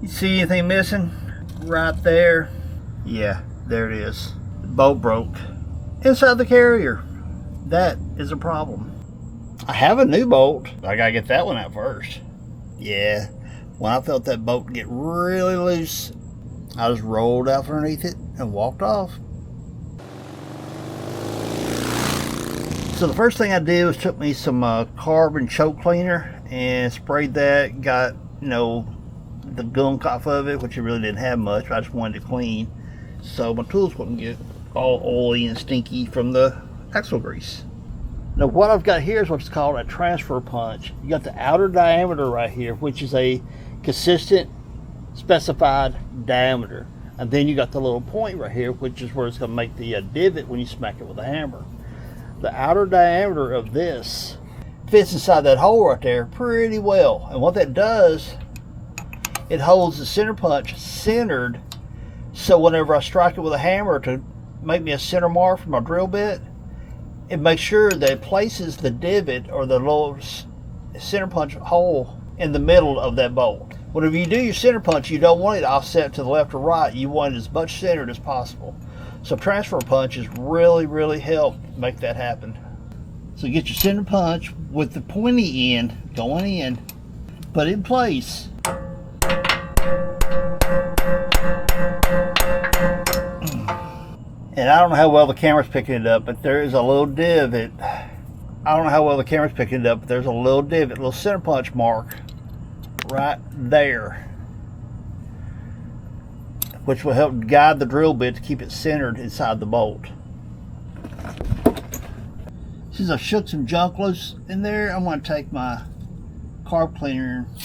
You see anything missing? Right there. Yeah, there it is. The bolt broke inside the carrier. That is a problem. I have a new bolt. I gotta get that one out first. Yeah, when I felt that bolt get really loose, I just rolled out from underneath it and walked off. So the first thing I did was took me some carbon choke cleaner and sprayed that. Got, you know, the gunk off of it, which it really didn't have much. I just wanted to clean so my tools wouldn't get all oily and stinky from the axle grease. Now what I've got here is what's called a transfer punch. You got the outer diameter right here, which is a consistent specified diameter, and then you got the little point right here, which is where it's going to make the divot when you smack it with a hammer. The outer diameter of this fits inside that hole right there pretty well, and what that does, it holds the center punch centered, so whenever I strike it with a hammer to make me a center mark for my drill bit, it makes sure that it places the divot or the little center punch hole in the middle of that bolt. Whenever you do your center punch, you don't want it offset to the left or right. You want it as much centered as possible. So transfer punches really help make that happen. So get your center punch with the pointy end going in, put it in place. And I don't know how well the camera's picking it up, but there is a little divot. I don't know how well the camera's picking it up, but there's a little divot, a little center punch mark right there, which will help guide the drill bit to keep it centered inside the bolt. Since I shook some junk loose in there, I'm going to take my carb cleaner and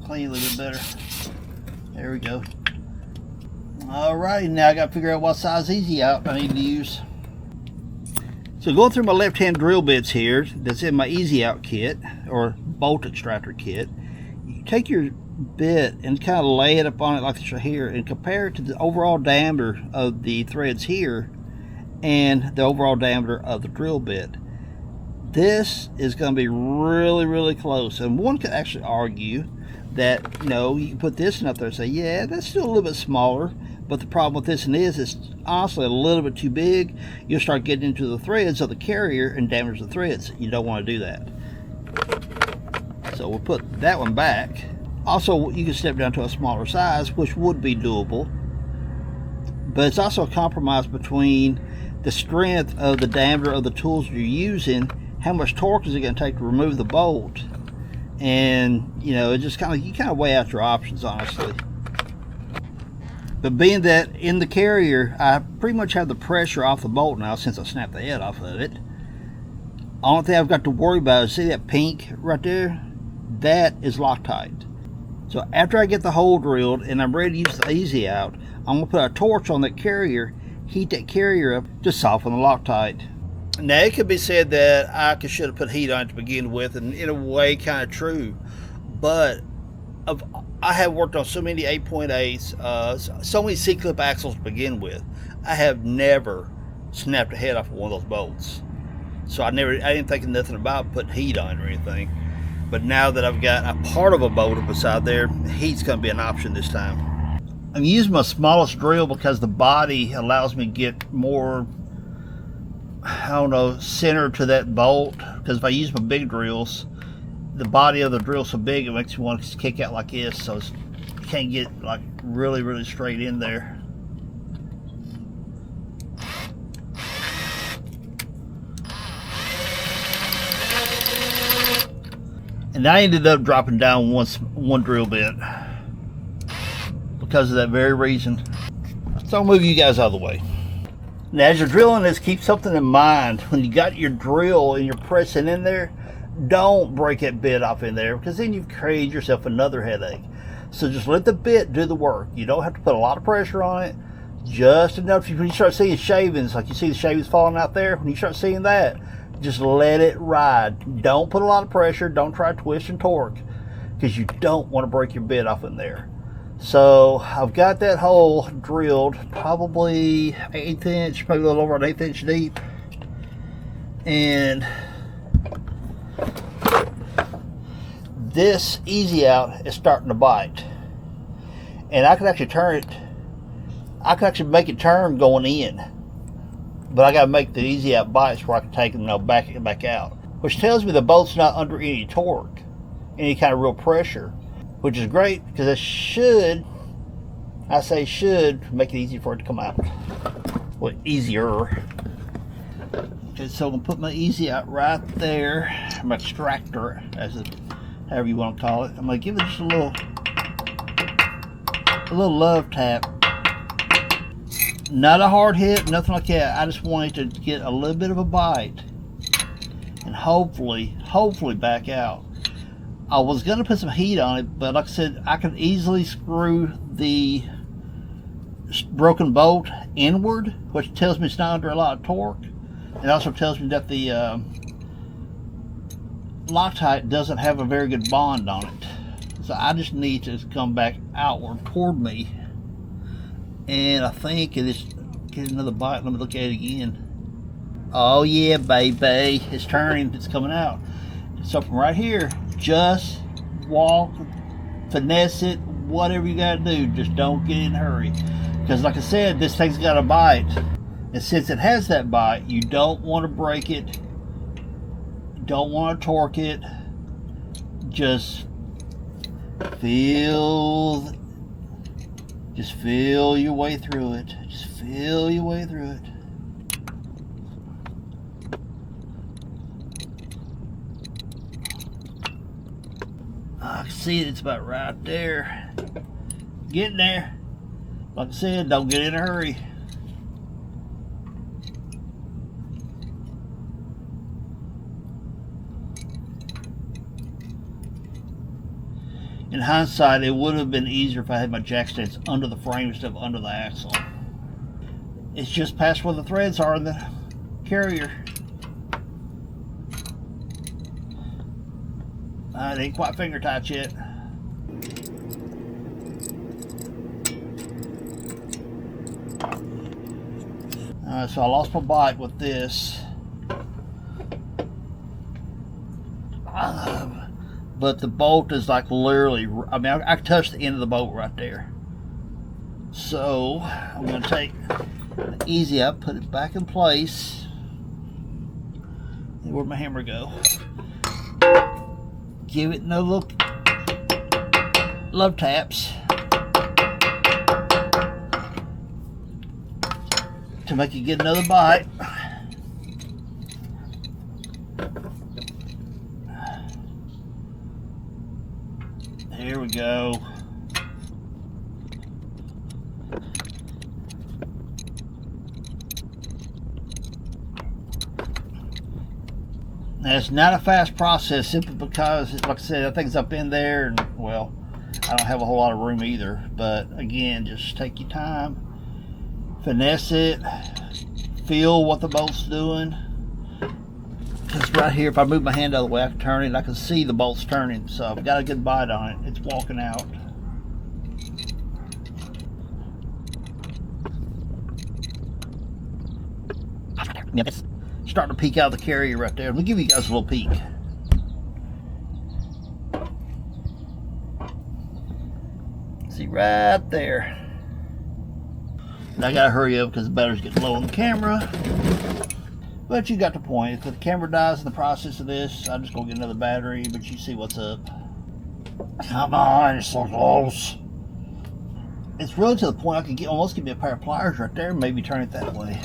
clean a little bit better. There we go. Alrighty, now I got to figure out what size easy out I need to use. So going through my left hand drill bits here that's in my easy out kit or bolt extractor kit, you take your bit and kind of lay it up on it like this right here and compare it to the overall diameter of the threads here and the overall diameter of the drill bit. This is going to be really close, and one could actually argue that, you know, you can put this one up there and say, yeah, that's still a little bit smaller, but the problem with this one is it's honestly a little bit too big. You'll start getting into the threads of the carrier and damage the threads. You don't want to do that. So we'll put that one back. Also, you can step down to a smaller size, which would be doable, but it's also a compromise between the strength of the diameter of the tools you're using, how much torque is it going to take to remove the bolt, and you know, it just you kind of weigh out your options, honestly. But being that in the carrier I pretty much have the pressure off the bolt now since I snapped the head off of it, only thing I've got to worry about is, see that pink right there? That is Loctite. So after I get the hole drilled and I'm ready to use the easy out, I'm going to put a torch on that carrier, heat that carrier up to soften the Loctite. Now it could be said that I should have put heat on it to begin with, and in a way kind of true, but I have worked on so many 8.8s, so many C-clip axles to begin with. I have never snapped a head off of one of those bolts. So I didn't think nothing about putting heat on it or anything. But now that I've got a part of a bolt up beside there, heat's going to be an option this time. I'm using my smallest drill because the body allows me to get more, I don't know, center to that bolt. Because if I use my big drills, the body of the drill so big it makes me want to kick out like this, so you can't get like really straight in there. And I ended up dropping down one drill bit because of that very reason. So I'll move you guys out of the way. Now as you're drilling this, keep something in mind. When you got your drill and you're pressing in there, don't break that bit off in there, because then you've created yourself another headache. So just let the bit do the work. You don't have to put a lot of pressure on it, just enough. When you start seeing shavings, like you see the shavings falling out there, when you start seeing that, just let it ride. Don't put a lot of pressure. Don't try to twist and torque, because you don't want to break your bit off in there. So I've got that hole drilled, probably 1/8 inch, maybe a little over an 1/8 inch deep, and this easy out is starting to bite, and I could actually turn it. I could actually make it turn going in, but I got to make the easy out bites where I can take them and back it back out, which tells me the boat's not under any torque, any kind of real pressure, which is great because it should, I say should, make it easy for it to come out. Well, easier. Okay, so I'm gonna put my easy out right there, my extractor, however you want to call it. I'm gonna give it just a little love tap. Not a hard hit, nothing like that. I just want it to get a little bit of a bite, and hopefully back out. I was gonna put some heat on it, but like I said, I could easily screw the broken bolt inward, which tells me it's not under a lot of torque. It also tells me that the Loctite doesn't have a very good bond on it. So I just need to come back outward toward me. And I think it is get another bite. Let me look at it again. Oh yeah, baby. It's turning, it's coming out. So from right here, just walk, finesse it, whatever you gotta do. Just don't get in a hurry. Because like I said, this thing's got a bite. And since it has that bite, you don't want to break it. Don't want to torque it. Just feel your way through it. Just feel your way through it. I can see it's about right there. Getting there. Like I said, don't get in a hurry. In hindsight, it would have been easier if I had my jack stands under the frame instead of under the axle. It's just past where the threads are in the carrier. It ain't quite finger tight yet. Alright, so I lost my bite with this. But the bolt is like literally, I mean, I touched the end of the bolt right there. So I'm going to take the easy out, put it back in place. Where'd my hammer go? Give it no little love taps to make it get another bite. Here we go. Now, it's not a fast process simply because, like I said, that thing's up in there, and well, I don't have a whole lot of room either. But again, just take your time, finesse it, feel what the bolt's doing. Because right here, if I move my hand out of the way, I can turn it, and I can see the bolt's turning. So I've got a good bite on it. It's walking out. Yep, it's starting to peek out of the carrier right there. Let me give you guys a little peek. See right there. Now I gotta hurry up because the battery's getting low on the camera. But you got the point. If the camera dies in the process of this, I'm just gonna get another battery, but you see what's up. Come on, it's so close. It's really to the point I could almost give me a pair of pliers right there and maybe turn it that way.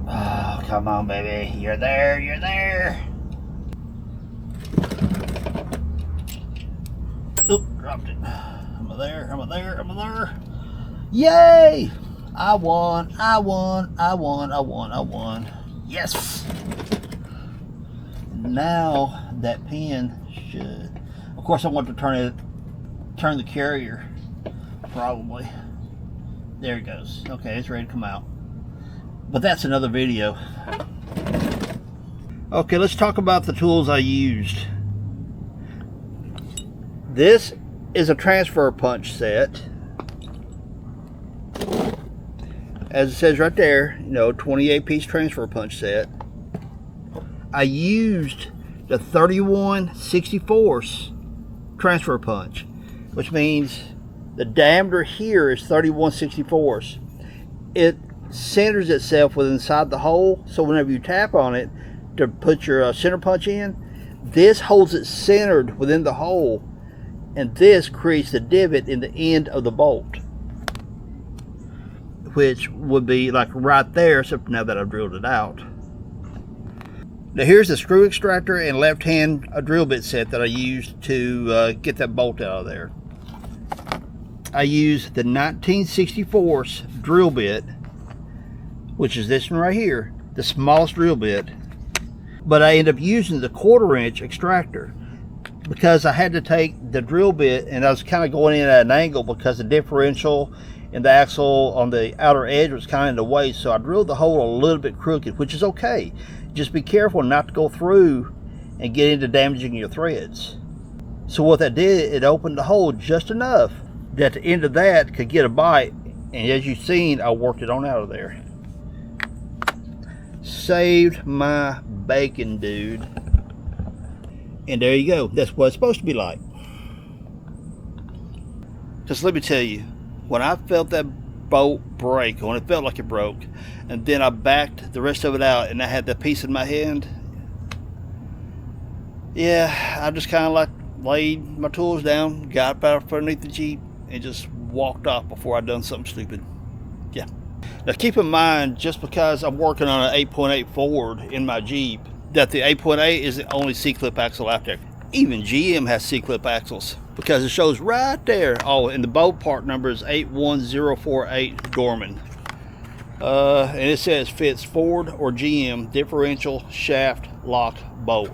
Oh, come on, baby. You're there, you're there. Oop, dropped it. I'm there, I'm there, I'm there. Yay! I won, I won, I won, I won, I won. Yes! Now that pin should, of course I want to turn the carrier, probably. There it goes. Okay, it's ready to come out. But that's another video. Okay, let's talk about the tools I used. This is a transfer punch set. As it says right there, 28 piece transfer punch set. I used the 31/64 transfer punch, which means the diameter here is 31/64. It centers itself within inside the hole, so whenever you tap on it to put your center punch in, this holds it centered within the hole, and this creates the divot in the end of the bolt, which would be like right there, except now that I've drilled it out. Now here's the screw extractor and left-hand drill bit set that I used to get that bolt out of there. I used the 1964 drill bit, which is this one right here, the smallest drill bit, but I ended up using the 1/4" extractor because I had to take the drill bit, and I was kind of going in at an angle because the differential and the axle on the outer edge was kind of in the way, so I drilled the hole a little bit crooked, which is okay. Just be careful not to go through and get into damaging your threads. So what that did, it opened the hole just enough that the end of that could get a bite, and as you've seen, I worked it on out of there. Saved my bacon, dude. And there you go. That's what it's supposed to be like. Just let me tell you, when I felt that bolt break, when it felt like it broke, and then I backed the rest of it out and I had that piece in my hand, yeah, I just kind of like laid my tools down, got up out underneath the Jeep, and just walked off before I'd done something stupid. Yeah. Now keep in mind, just because I'm working on an 8.8 Ford in my Jeep, that the 8.8 is the only C-clip axle out there. Even GM has C-clip axles, because it shows right there. Oh, and the bolt part number is 81048 Dorman. And it says fits Ford or GM differential shaft lock bolt.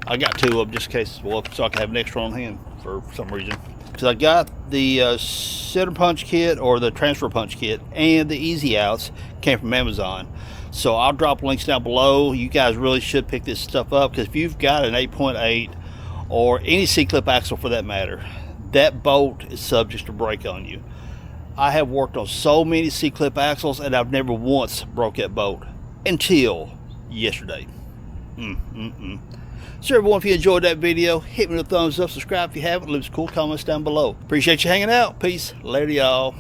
I got 2 of them just in case, well, so I can have an extra on hand for some reason. Because I got the center punch kit or the transfer punch kit, and the easy outs came from Amazon. So I'll drop links down below. You guys really should pick this stuff up, because if you've got an 8.8 or any C-clip axle for that matter, that bolt is subject to break on you. I have worked on so many C-clip axles and I've never once broke that bolt until yesterday. So everyone, if you enjoyed that video, hit me with a thumbs up, subscribe if you haven't, leave us cool comments down below. Appreciate you hanging out. Peace. Later, y'all.